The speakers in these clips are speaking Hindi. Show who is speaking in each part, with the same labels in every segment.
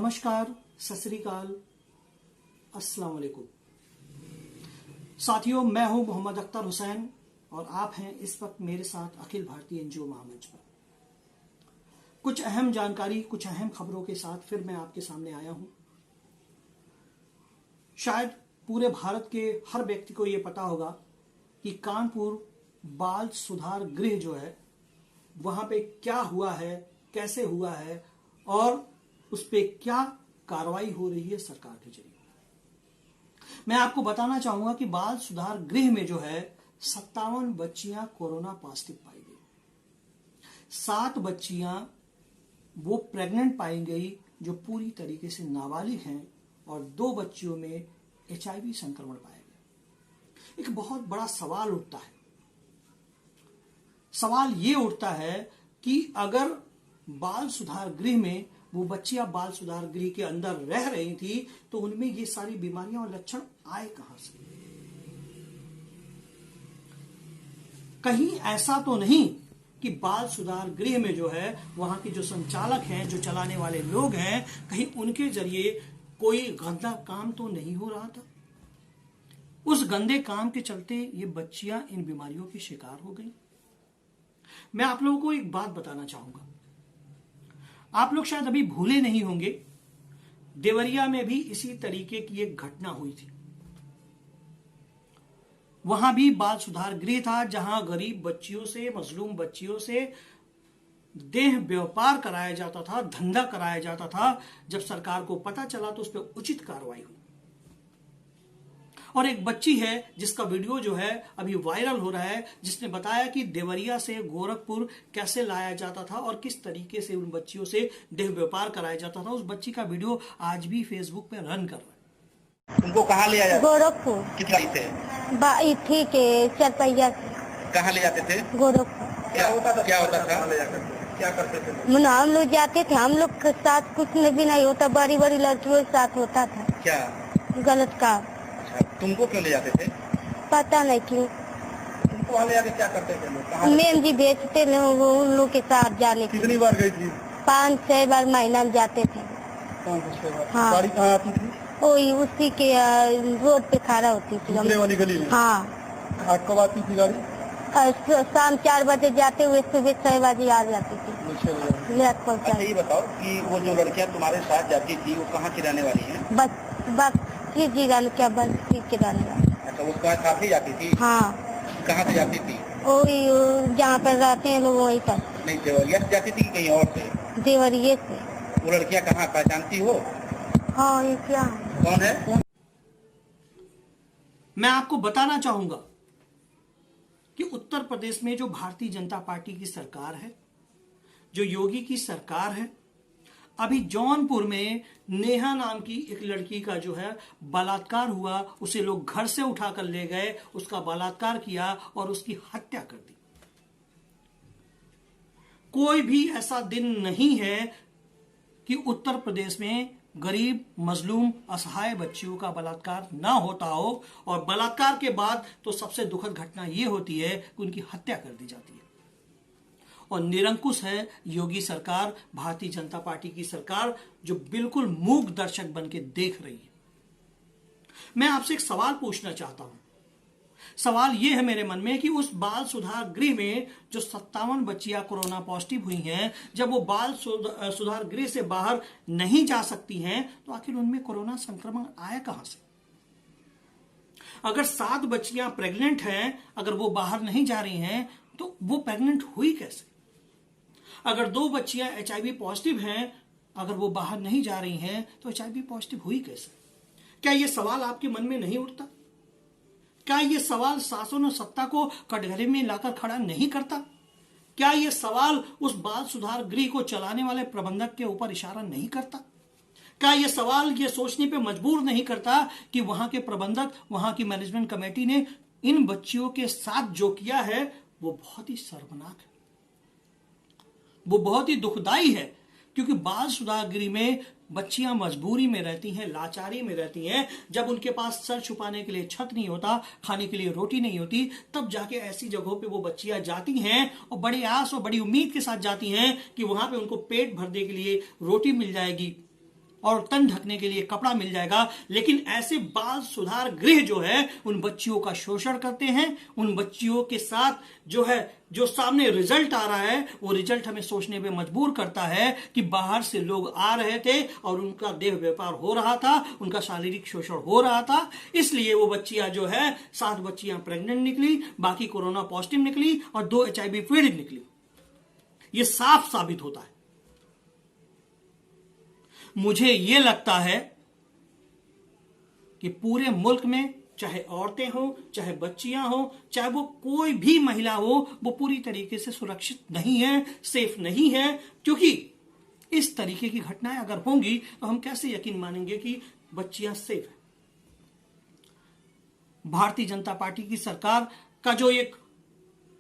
Speaker 1: नमस्कार, सत श्री अकाल, अस्सलाम वालेकुम। साथियों, मैं हूं मोहम्मद अख्तर हुसैन और आप हैं इस वक्त मेरे साथ अखिल भारतीय एनजीओ महामंच पर। कुछ अहम जानकारी, कुछ अहम खबरों के साथ फिर मैं आपके सामने आया हूं। शायद पूरे भारत के हर व्यक्ति को यह पता होगा कि कानपुर बाल सुधार गृह जो है वहां पे क्या हुआ है, कैसे हुआ है और उस पे क्या कार्रवाई हो रही है सरकार के जरिए। मैं आपको बताना चाहूंगा कि बाल सुधार गृह में जो है 57 बच्चियां कोरोना पॉजिटिव पाई गई। 7 बच्चियां वो प्रेग्नेंट पाई गई जो पूरी तरीके से नाबालिग हैं और 2 बच्चियों में HIV संक्रमण पाया गया। एक बहुत बड़ा सवाल उठता है। सवाल ये उठता है कि अगर बाल सुधार गृह में वो बच्चियां बाल सुधार गृह के अंदर रह रही थी तो उनमें ये सारी बीमारियां और लक्षण आए कहां से? कहीं ऐसा तो नहीं कि बाल सुधार गृह में जो है वहां के जो संचालक हैं, जो चलाने वाले लोग हैं, कहीं उनके जरिए कोई गंदा काम तो नहीं हो रहा था? उस गंदे काम के चलते ये बच्चियां इन बीमारियों की शिकार हो गई। मैं आप लोगों को एक बात बताना चाहूंगा। आप लोग शायद अभी भूले नहीं होंगे, देवरिया में भी इसी तरीके की एक घटना हुई थी। वहां भी बाल सुधार गृह था जहां गरीब बच्चियों से, मजलूम बच्चियों से देह व्यापार कराया जाता था, धंधा कराया जाता था। जब सरकार को पता चला तो उस पर उचित कार्रवाई हुई। और एक बच्ची है जिसका वीडियो जो है अभी वायरल हो रहा है, जिसने बताया कि देवरिया से गोरखपुर कैसे लाया जाता था और किस तरीके से उन बच्चियों से देह व्यापार कराया जाता था। उस बच्ची का वीडियो आज भी फेसबुक पे रन कर रहा है।
Speaker 2: उनको कहाँ ले जाया?
Speaker 3: गोरखपुर।
Speaker 2: कितना से?
Speaker 3: ठीक है, 4 पहिया।
Speaker 2: कहाँ ले जाते थे?
Speaker 3: गोरखपुर।
Speaker 2: क्या होता था? क्या करते थे?
Speaker 3: हम लोग जाते थे, हम लोग के साथ कुछ भी नहीं होता, बड़ी बड़ी लड़कियों के साथ होता था।
Speaker 2: क्या
Speaker 3: गलत काम।
Speaker 2: तुमको क्यों ले जाते थे?
Speaker 3: पता नहीं क्यों।
Speaker 2: तुमको वहाँ ले जाके क्या करते थे लोग?
Speaker 3: मैम जी बेचते उन लोग के साथ जाने।
Speaker 2: कितनी बार गई थी?
Speaker 3: 5-6 बार महीना में जाते थे।
Speaker 2: 5-6 बार।
Speaker 3: हाँ।
Speaker 2: गाड़ी कहाँ आती थी?
Speaker 3: वही उसी के रोड पे खड़ा होती थी।
Speaker 2: दूसरे वाली गली में?
Speaker 3: हाँ।
Speaker 2: आज कब आती थी गाड़ी?
Speaker 3: शाम 4 बजे जाते हुए सुबह 6 बजे आ जाती थी।
Speaker 2: अच्छा, ये बताओ कि वो जो लड़कियाँ तुम्हारे साथ जाती थी वो कहाँ की रहने वाली है?
Speaker 3: बस जिला क्या बस्ती के रहने वाली।
Speaker 2: अच्छा, वो तुम्हारे साथ ही जाती थी?
Speaker 3: हाँ।
Speaker 2: कहाँ से जाती थी?
Speaker 3: वही जहाँ पर रहते हैं लोग वहीं पर।
Speaker 2: नहीं, देवरिया से जाती थी कि कहीं और से?
Speaker 3: देवरिया से।
Speaker 2: वो लड़कियाँ कहाँ पहचानती हो?
Speaker 3: हाँ, ये क्या है?
Speaker 2: कौन है?
Speaker 1: मैं आपको बताना चाहूंगा कि उत्तर प्रदेश में जो भारतीय जनता पार्टी की सरकार है, जो योगी की सरकार है, अभी जौनपुर में नेहा नाम की एक लड़की का जो है बलात्कार हुआ। उसे लोग घर से उठाकर ले गए, उसका बलात्कार किया और उसकी हत्या कर दी। कोई भी ऐसा दिन नहीं है कि उत्तर प्रदेश में गरीब, मजलूम, असहाय बच्चियों का बलात्कार ना होता हो। और बलात्कार के बाद तो सबसे दुखद घटना यह होती है कि उनकी हत्या कर दी जाती है। और निरंकुश है योगी सरकार, भारतीय जनता पार्टी की सरकार, जो बिल्कुल मूक दर्शक बन के देख रही है। मैं आपसे एक सवाल पूछना चाहता हूं। सवाल यह है मेरे मन में कि उस बाल सुधार गृह में जो 57 बच्चियां कोरोना पॉजिटिव हुई हैं, जब वो बाल सुधार गृह से बाहर नहीं जा सकती हैं तो आखिर उनमें कोरोना संक्रमण आया कहां से? अगर 7 बच्चियां प्रेग्नेंट हैं, अगर वो बाहर नहीं जा रही हैं तो वो प्रेग्नेंट हुई कैसे? अगर 2 बच्चियां HIV पॉजिटिव हैं, अगर वो बाहर नहीं जा रही हैं तो HIV पॉजिटिव हुई कैसे? क्या यह सवाल आपके मन में नहीं उठता? क्या यह सवाल शासन और सत्ता को कटघरे में लाकर खड़ा नहीं करता? क्या यह सवाल उस बाल सुधार गृह को चलाने वाले प्रबंधक के ऊपर इशारा नहीं करता? क्या यह सवाल यह सोचने पे मजबूर नहीं करता कि वहां के प्रबंधक, वहां की मैनेजमेंट कमेटी ने इन बच्चियों के साथ जो किया है वो बहुत ही शर्मनाक है, वो बहुत ही दुखदाई है। क्योंकि बाल सुधार गृह में बच्चियां मजबूरी में रहती हैं, लाचारी में रहती हैं। जब उनके पास सर छुपाने के लिए छत नहीं होता, खाने के लिए रोटी नहीं होती, तब जाके ऐसी जगहों पे वो बच्चियां जाती हैं और बड़े आस और बड़ी उम्मीद के साथ जाती हैं कि वहां पे उनको पेट भरने के लिए रोटी मिल जाएगी, और तन ढकने के लिए कपड़ा मिल जाएगा, लेकिन ऐसे बाल सुधार गृह जो है उन बच्चियों का शोषण करते हैं। उन बच्चियों के साथ जो है, जो सामने रिजल्ट आ रहा है, वो रिजल्ट हमें सोचने पे मजबूर करता है कि बाहर से लोग आ रहे थे और उनका देह व्यापार हो रहा था, उनका शारीरिक शोषण हो रहा था। इसलिए वो बच्चियां जो है, 7 बच्चियां प्रेग्नेंट निकली, बाकी कोरोना पॉजिटिव निकली और 2 HIV पीड़ित निकली। ये साफ साबित होता है। मुझे ये लगता है कि पूरे मुल्क में चाहे औरतें हो, चाहे बच्चियां हो, चाहे वो कोई भी महिला हो, वो पूरी तरीके से सुरक्षित नहीं है, सेफ नहीं है। क्योंकि इस तरीके की घटनाएं अगर होंगी तो हम कैसे यकीन मानेंगे कि बच्चियां सेफ है। भारतीय जनता पार्टी की सरकार का जो एक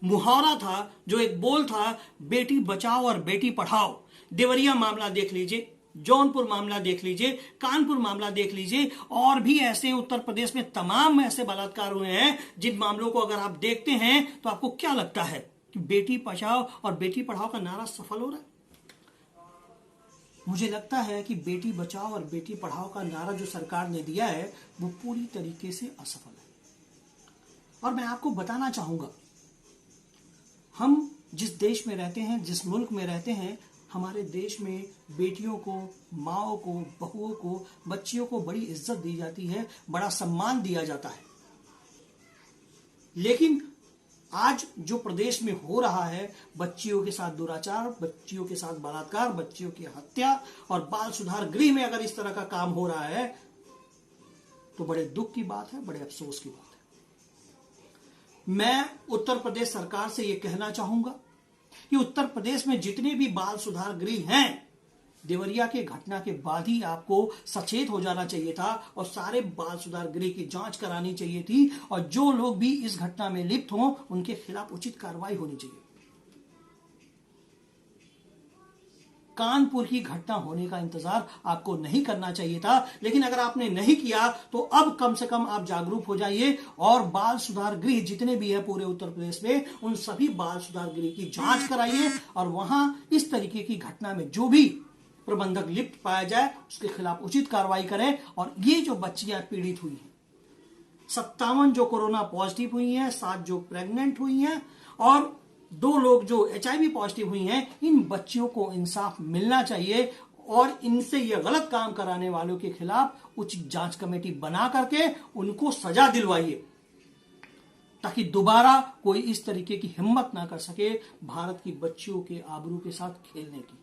Speaker 1: मुहावरा था, जो एक बोल था, बेटी बचाओ और बेटी पढ़ाओ। देवरिया मामला देख लीजिए, जौनपुर मामला देख लीजिए, कानपुर मामला देख लीजिए, और भी ऐसे उत्तर प्रदेश में तमाम ऐसे बलात्कार हुए हैं जिन मामलों को अगर आप देखते हैं तो आपको क्या लगता है कि बेटी बचाओ और बेटी पढ़ाओ का नारा सफल हो रहा है? मुझे लगता है कि बेटी बचाओ और बेटी पढ़ाओ का नारा जो सरकार ने दिया है वो पूरी तरीके से असफल है। और मैं आपको बताना चाहूंगा, हम जिस देश में रहते हैं, जिस मुल्क में रहते हैं, हमारे देश में बेटियों को, माओं को, बहुओं को, बच्चियों को बड़ी इज्जत दी जाती है, बड़ा सम्मान दिया जाता है। लेकिन आज जो प्रदेश में हो रहा है, बच्चियों के साथ दुराचार, बच्चियों के साथ बलात्कार, बच्चियों की हत्या और बाल सुधार गृह में अगर इस तरह का काम हो रहा है तो बड़े दुख की बात है, बड़े अफसोस की बात है। मैं उत्तर प्रदेश सरकार से यह कहना चाहूंगा कि उत्तर प्रदेश में जितने भी बाल सुधार गृह हैं, देवरिया के घटना के बाद ही आपको सचेत हो जाना चाहिए था और सारे बाल सुधार गृह की जांच करानी चाहिए थी, और जो लोग भी इस घटना में लिप्त हों उनके खिलाफ उचित कार्रवाई होनी चाहिए। कानपुर की घटना होने का इंतजार आपको नहीं करना चाहिए था, लेकिन अगर आपने नहीं किया तो अब कम से कम आप जागरूक हो जाइए और बाल सुधार गृह जितने भी है पूरे उत्तर प्रदेश में, उन सभी बाल सुधार गृह की जांच कराइए और वहां इस तरीके की घटना में जो भी प्रबंधक लिप्त पाया जाए उसके खिलाफ उचित कार्रवाई करें। और ये जो बच्चियां पीड़ित हुई हैं, 57 जो कोरोना पॉजिटिव हुई हैं, 7 जो प्रेग्नेंट हुई हैं और 2 लोग जो HIV पॉजिटिव हुई हैं, इन बच्चियों को इंसाफ मिलना चाहिए और इनसे यह गलत काम कराने वालों के खिलाफ उचित जांच कमेटी बना करके उनको सजा दिलवाइए, ताकि दोबारा कोई इस तरीके की हिम्मत ना कर सके भारत की बच्चियों के आबरू के साथ खेलने की।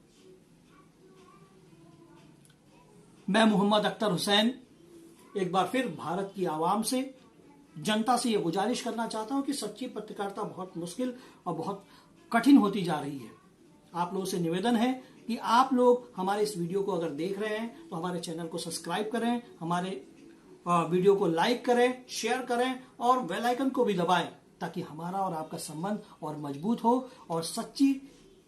Speaker 1: मैं मोहम्मद अख्तर हुसैन एक बार फिर भारत की आवाम से, जनता से यह गुजारिश करना चाहता हूं कि सच्ची पत्रकारिता बहुत मुश्किल और बहुत कठिन होती जा रही है। आप लोगों से निवेदन है कि आप लोग हमारे इस वीडियो को अगर देख रहे हैं तो हमारे चैनल को सब्सक्राइब करें, हमारे वीडियो को लाइक करें, शेयर करें और बेल आइकन को भी दबाएं, ताकि हमारा और आपका संबंध और मजबूत हो और सच्ची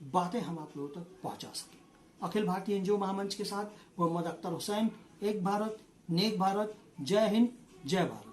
Speaker 1: बातें हम आप लोगों तक पहुंचा सकें। अखिल भारतीय एनजीओ महामंच के साथ मोहम्मद अख्तर हुसैन, एक भारत नेक भारत, जय हिंद जय भारत।